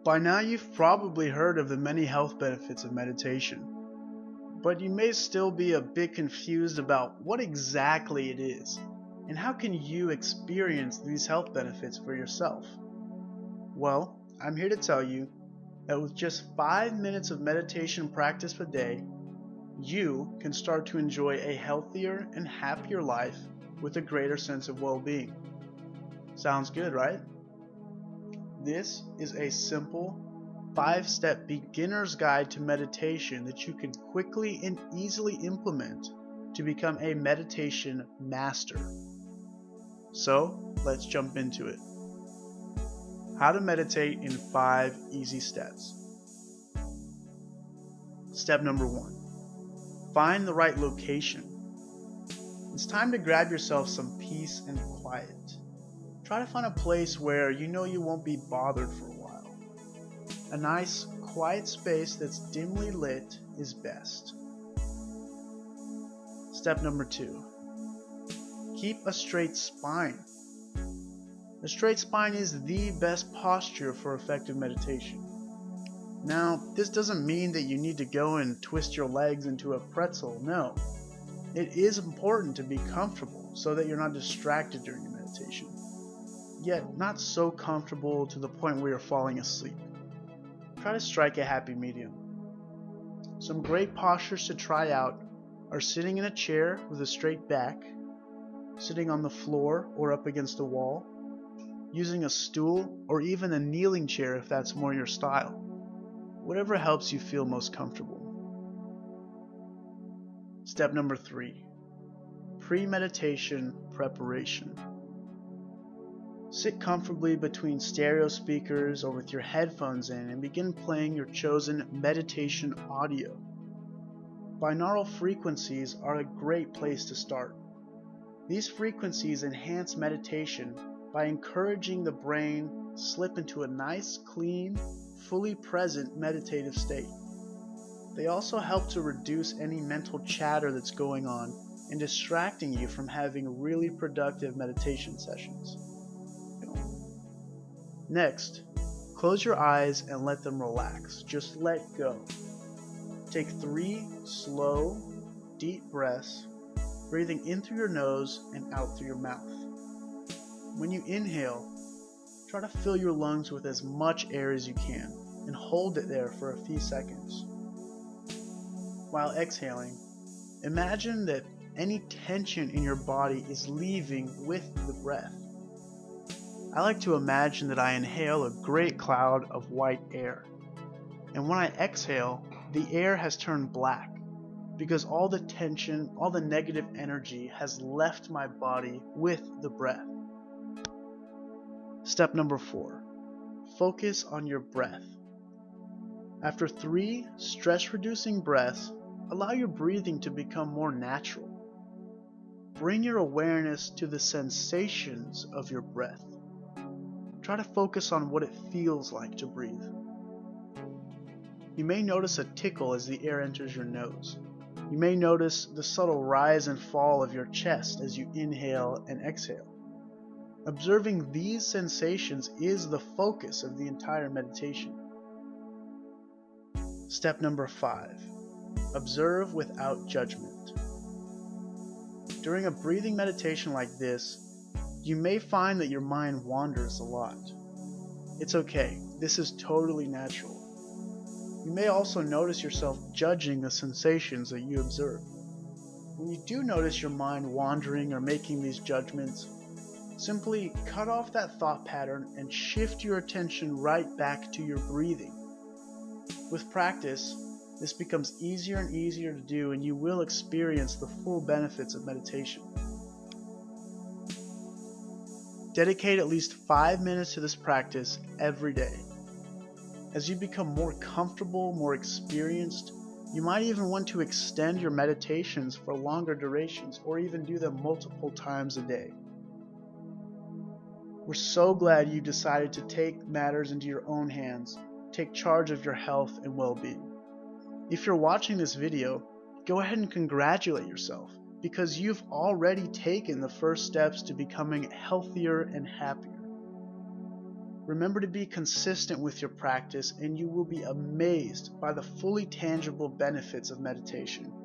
By now you've probably heard of the many health benefits of meditation, but you may still be a bit confused about what exactly it is and how can you experience these health benefits for yourself. Well, I'm here to tell you that with just 5 minutes of meditation practice a day, you can start to enjoy a healthier and happier life with a greater sense of well-being. Sounds good, right? This is a simple 5-step beginner's guide to meditation that you can quickly and easily implement to become a meditation master. So, let's jump into it. How to meditate in 5 easy steps. Step number 1. Find the right location. It's time to grab yourself some peace and quiet. Try to find a place where you know you won't be bothered for a while. A nice, quiet space that's dimly lit is best. Step number 2. Keep a straight spine. A straight spine is the best posture for effective meditation. Now, this doesn't mean that you need to go and twist your legs into a pretzel, no. It is important to be comfortable so that you're not distracted during your meditation, yet not so comfortable to the point where you're falling asleep. Try to strike a happy medium. Some great postures to try out are sitting in a chair with a straight back, sitting on the floor or up against a wall, using a stool or even a kneeling chair if that's more your style. Whatever helps you feel most comfortable. Step number 3. Pre-meditation preparation. Sit comfortably between stereo speakers or with your headphones in and begin playing your chosen meditation audio. Binaural frequencies are a great place to start. These frequencies enhance meditation by encouraging the brain to slip into a nice, clean, fully present meditative state. They also help to reduce any mental chatter that's going on and distracting you from having really productive meditation sessions. Next, close your eyes and let them relax. Just let go. Take 3 slow, deep breaths, breathing in through your nose and out through your mouth. When you inhale, try to fill your lungs with as much air as you can and hold it there for a few seconds. While exhaling, imagine that any tension in your body is leaving with the breath. I like to imagine that I inhale a great cloud of white air, and when I exhale, the air has turned black because all the tension, all the negative energy has left my body with the breath. Step number 4. Focus on your breath. After 3 stress-reducing breaths, allow your breathing to become more natural. Bring your awareness to the sensations of your breath. Try to focus on what it feels like to breathe. You may notice a tickle as the air enters your nose. You may notice the subtle rise and fall of your chest as you inhale and exhale. Observing these sensations is the focus of the entire meditation. Step number 5. Observe without judgment. During a breathing meditation like this, you may find that your mind wanders a lot. It's okay, this is totally natural. You may also notice yourself judging the sensations that you observe. When you do notice your mind wandering or making these judgments, simply cut off that thought pattern and shift your attention right back to your breathing. With practice, this becomes easier and easier to do, and you will experience the full benefits of meditation. Dedicate at least 5 minutes to this practice every day. As you become more comfortable, more experienced, you might even want to extend your meditations for longer durations or even do them multiple times a day. We're so glad you decided to take matters into your own hands, take charge of your health and well-being. If you're watching this video, go ahead and congratulate yourself because you've already taken the first steps to becoming healthier and happier. Remember to be consistent with your practice, and you will be amazed by the fully tangible benefits of meditation.